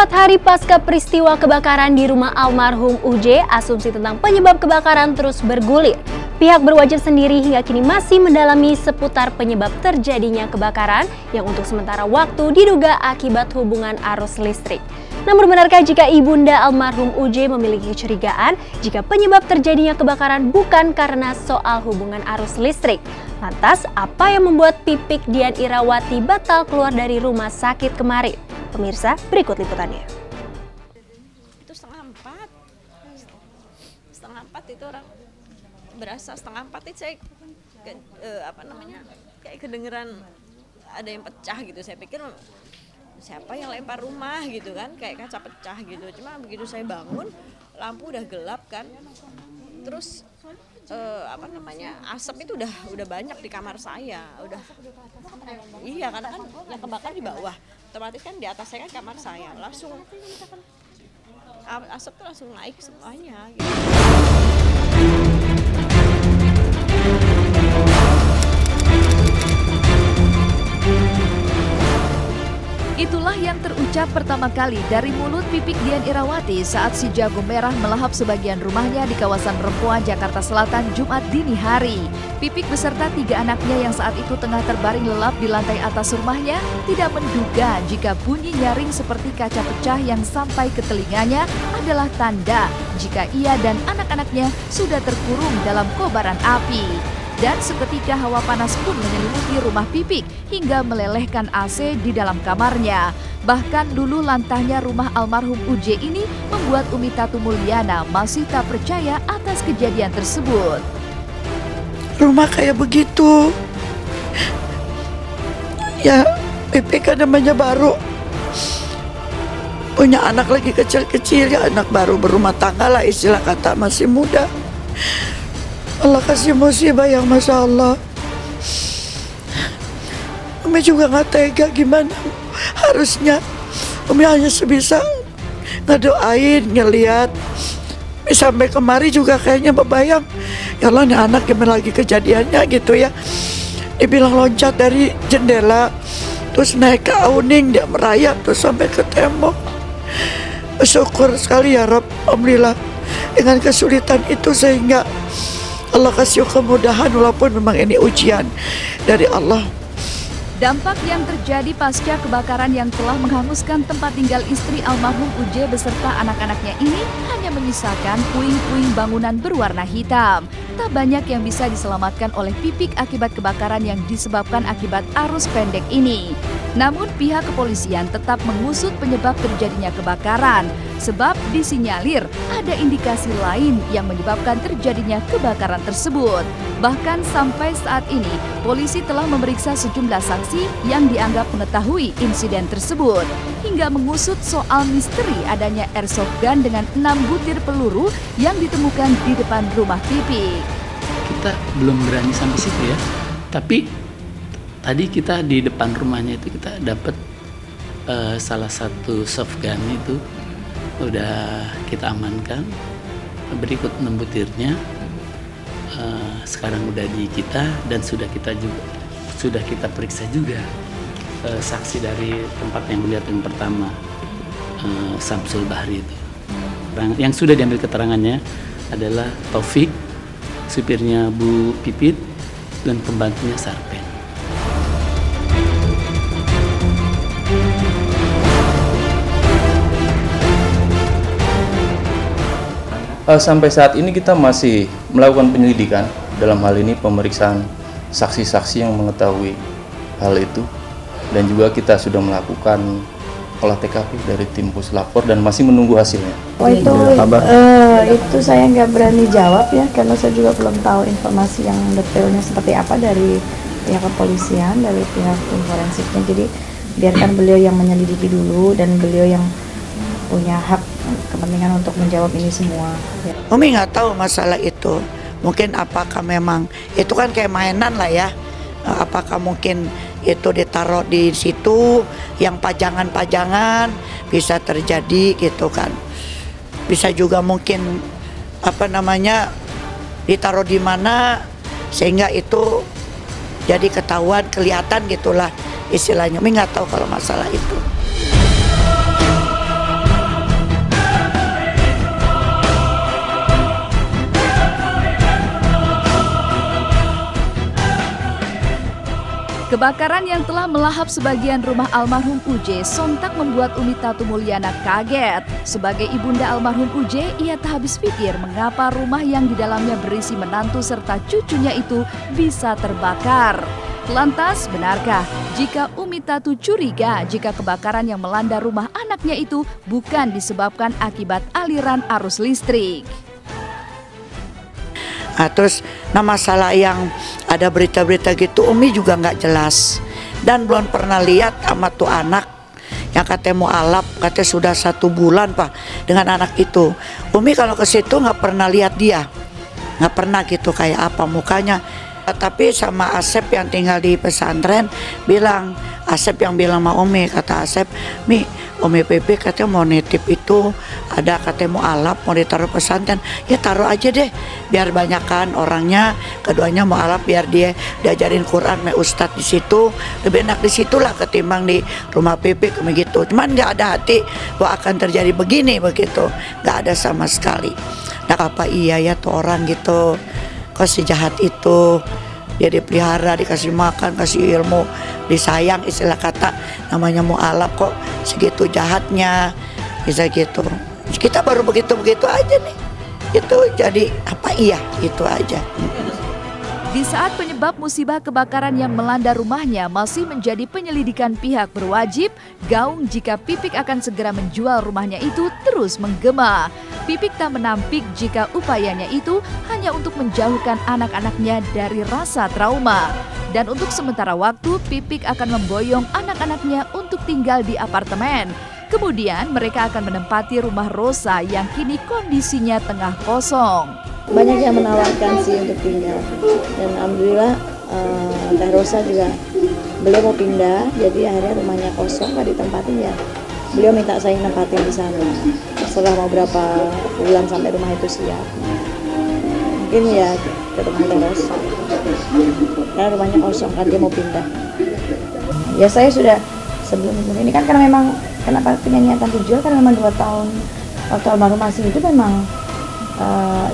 4 hari pasca peristiwa kebakaran di rumah almarhum UJ, asumsi tentang penyebab kebakaran terus bergulir. Pihak berwajib sendiri hingga kini masih mendalami seputar penyebab terjadinya kebakaran yang untuk sementara waktu diduga akibat hubungan arus listrik. Namun benarkah jika ibunda almarhum UJ memiliki kecurigaan jika penyebab terjadinya kebakaran bukan karena soal hubungan arus listrik? Lantas, apa yang membuat Pipik Dian Irawati batal keluar dari rumah sakit kemarin? Pemirsa, berikut liputannya. Itu setengah empat itu orang berasa setengah empat itu saya kayak kedengeran ada yang pecah gitu. Saya pikir siapa yang lempar rumah gitu kan, kayak kaca pecah gitu. Cuma begitu saya bangun, lampu udah gelap kan, terus asap itu udah banyak di kamar saya, iya karena kan yang kebakar di bawah, otomatis kan di atas saya kan kamar saya, langsung asap tuh langsung naik semuanya gitu. Itulah yang terucap pertama kali dari mulut Pipik Dian Irawati saat si jago merah melahap sebagian rumahnya di kawasan Rempoa, Jakarta Selatan, Jumat dini hari. Pipik beserta 3 anaknya yang saat itu tengah terbaring lelap di lantai atas rumahnya tidak menduga jika bunyi nyaring seperti kaca pecah yang sampai ke telinganya adalah tanda jika ia dan anak-anaknya sudah terkurung dalam kobaran api. Dan seketika hawa panas pun menyelimuti rumah Pipik hingga melelehkan AC di dalam kamarnya. Bahkan luluh lantahnya rumah almarhum UJ ini membuat Umi Tatu Mulyana masih tak percaya atas kejadian tersebut. Rumah kayak begitu, ya Pipik kan namanya baru, punya anak lagi kecil-kecil, ya anak baru berumah tangga lah istilah kata, masih muda. Allah kasih musibah yang Masya Allah. Umi juga gak tega gimana. Harusnya Umi hanya sebisa ngedoain, ngeliat. Sampai kemari juga kayaknya bebayang, ya Allah nih anak gimana lagi kejadiannya gitu ya. Dibilang loncat dari jendela, terus naik ke awning, dia merayap terus sampai ke tembok. Bersyukur sekali ya Rabb, alhamdulillah dengan kesulitan itu sehingga Allah kasih kemudahan walaupun memang ini ujian dari Allah. Dampak yang terjadi pasca kebakaran yang telah menghanguskan tempat tinggal istri almarhum UJ beserta anak-anaknya ini hanya menyisakan puing-puing bangunan berwarna hitam. Tak banyak yang bisa diselamatkan oleh Pipik akibat kebakaran yang disebabkan akibat arus pendek ini. Namun pihak kepolisian tetap mengusut penyebab terjadinya kebakaran sebab disinyalir ada indikasi lain yang menyebabkan terjadinya kebakaran tersebut. Bahkan sampai saat ini polisi telah memeriksa sejumlah saksi yang dianggap mengetahui insiden tersebut hingga mengusut soal misteri adanya airsoft gun dengan 6 butir peluru yang ditemukan di depan rumah Pipik. Kita belum berani sampai situ ya, tapi tadi kita di depan rumahnya itu kita dapat salah satu soft gun itu udah kita amankan, berikut 6 butirnya sekarang udah di kita dan sudah kita periksa juga saksi dari tempat yang melihat yang pertama, Samsul Bahri itu. Yang sudah diambil keterangannya adalah Taufik, supirnya Bu Pipit, dan pembantunya Sarpen. Sampai saat ini kita masih melakukan penyelidikan, dalam hal ini pemeriksaan saksi-saksi yang mengetahui hal itu, dan juga kita sudah melakukan olah TKP dari tim puslapor dan masih menunggu hasilnya. Itu saya nggak berani jawab ya, karena saya juga belum tahu informasi yang detailnya seperti apa dari pihak kepolisian, dari pihak tim forensiknya. Jadi biarkan beliau yang menyelidiki dulu dan beliau yang punya hak kepentingan untuk menjawab ini semua. Umi nggak tahu masalah itu. Mungkin apakah memang itu kan kayak mainan lah ya. Apakah mungkin itu ditaruh di situ yang pajangan-pajangan bisa terjadi gitu kan. Bisa juga mungkin ditaruh di mana sehingga itu jadi ketahuan, kelihatan gitulah istilahnya. Umi nggak tahu kalau masalah itu. Kebakaran yang telah melahap sebagian rumah almarhum UJ sontak membuat Umi Tatu Mulyana kaget. Sebagai ibunda almarhum UJ, ia tak habis pikir mengapa rumah yang di dalamnya berisi menantu serta cucunya itu bisa terbakar. Lantas, benarkah jika Umi Tatu curiga jika kebakaran yang melanda rumah anaknya itu bukan disebabkan akibat aliran arus listrik? Nah, terus masalah yang ada berita-berita gitu Umi juga nggak jelas dan belum pernah lihat sama tuh anak yang katanya mau alap, katanya sudah 1 bulan Pak dengan anak itu. Umi kalau ke situ nggak pernah lihat dia, nggak pernah gitu kayak apa mukanya. Tapi sama Asep yang tinggal di pesantren bilang, Asep yang bilang sama Umi, kata Asep, Mi, Umi Pepe katanya mau nitip itu, ada katanya mau alap, mau ditaruh pesantren, ya taruh aja deh, biar banyakan orangnya, keduanya mau alap biar dia diajarin Quran, sama Ustadz di situ, lebih enak di situlah ketimbang di rumah Pepe begitu. Cuman nggak ada hati bahwa akan terjadi begini begitu, nggak ada sama sekali. Nah apa iya ya tuh orang gitu, kok sejahat itu, dia dipelihara, dikasih makan, kasih ilmu, disayang, istilah kata namanya mu'alaf kok segitu jahatnya, bisa gitu. Kita baru begitu-begitu aja nih, itu jadi apa iya, itu aja. Di saat penyebab musibah kebakaran yang melanda rumahnya masih menjadi penyelidikan pihak berwajib, gaung jika Pipik akan segera menjual rumahnya itu terus menggema. Pipik tak menampik jika upayanya itu hanya untuk menjauhkan anak-anaknya dari rasa trauma. Dan untuk sementara waktu, Pipik akan memboyong anak-anaknya untuk tinggal di apartemen. Kemudian mereka akan menempati rumah Rosa yang kini kondisinya tengah kosong. Banyak yang menawarkan sih untuk tinggal, dan alhamdulillah Teh Rosa juga beliau mau pindah, jadi akhirnya rumahnya kosong gak ditempatin ya. Beliau minta saya nempatin di sana. Setelah mau berapa bulan sampai rumah itu siap, mungkin ya ke rumah Teh Rosa, karena rumahnya kosong kan dia mau pindah. Ya saya sudah sebelum ini kan karena memang kenapa punya niatan dijual karena memang 2 tahun waktu almarhum masih itu memang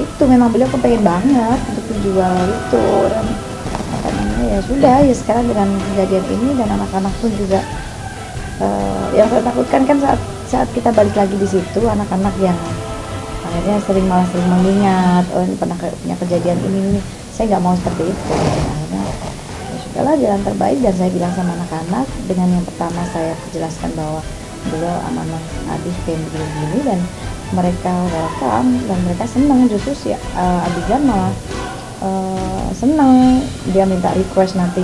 itu memang beliau kepengen banget untuk menjual itu, dan apa namanya ya sudah ya sekarang dengan kejadian ini dan anak-anak pun juga yang saya takutkan kan saat kita balik lagi di situ anak-anak yang akhirnya malah sering mengingat oh ini pernah punya kejadian ini saya nggak mau seperti itu. Akhirnya ya sudahlah jalan terbaik, dan saya bilang sama anak-anak dengan yang pertama saya jelaskan bahwa beliau amanah Adih kayak begini dan mereka welcome dan mereka senang, justru si Abigan malah senang, dia minta request nanti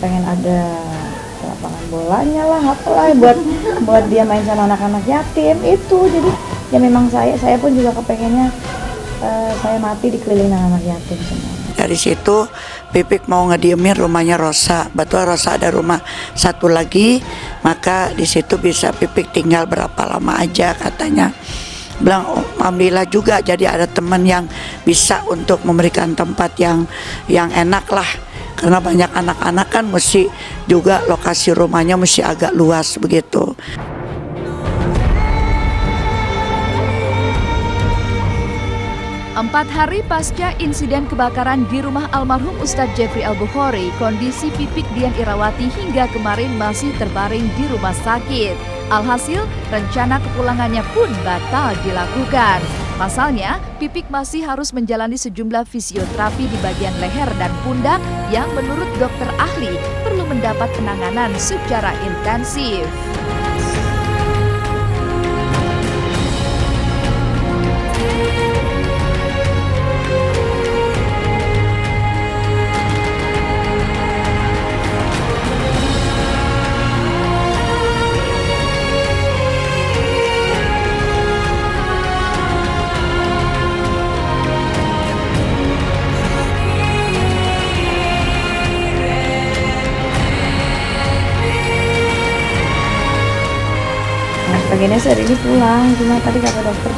pengen ada lapangan bolanya lah apalah buat dia main sama anak-anak yatim itu. Jadi ya memang saya pun juga kepengennya saya mati dikelilingi anak yatim semua. Dari situ Pipik mau ngediemin rumahnya Rosa, betul Rosa ada rumah 1 lagi, maka di situ bisa Pipik tinggal berapa lama aja katanya. Bilang alhamdulillah juga jadi ada teman yang bisa untuk memberikan tempat yang enak lah, karena banyak anak-anak kan mesti juga lokasi rumahnya mesti agak luas begitu. 4 hari pasca insiden kebakaran di rumah almarhum Ustadz Jeffrey Al-Bukhari, kondisi Pipik Dian Irawati hingga kemarin masih terbaring di rumah sakit. Alhasil, rencana kepulangannya pun batal dilakukan. Pasalnya, Pipik masih harus menjalani sejumlah fisioterapi di bagian leher dan pundak yang menurut dokter ahli perlu mendapat penanganan secara intensif. Pengennya sehari ini pulang, cuma tadi kata dokter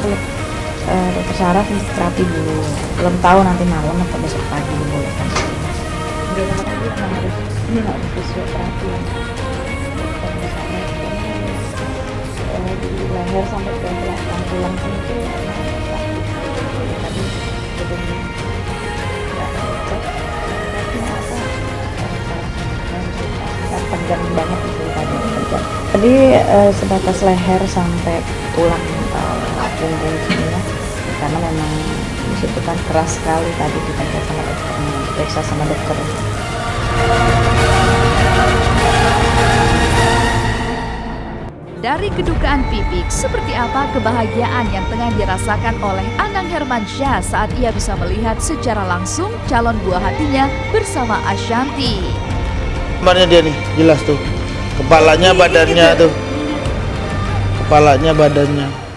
dokter saraf mesti terapi dulu, belum tahu nanti malam atau besok pagi dibolehkan. Ini nggak harus fisioterapi di leher sampai ke belakang tulang itu tadi belum nggak cek apa tajam banget gitu tadi tajam. Tadi sebatas leher sampai tulang punggung sini ya, karena memang di situ kan keras sekali tadi diperiksa sama dokternya, diperiksa sama dokter. Dari kedukaan Pipik, seperti apa kebahagiaan yang tengah dirasakan oleh Anang Hermansyah saat ia bisa melihat secara langsung calon buah hatinya bersama Ashanti. Gambarnya dia nih, jelas tuh. Kepalanya, badannya tuh. Kepalanya, badannya.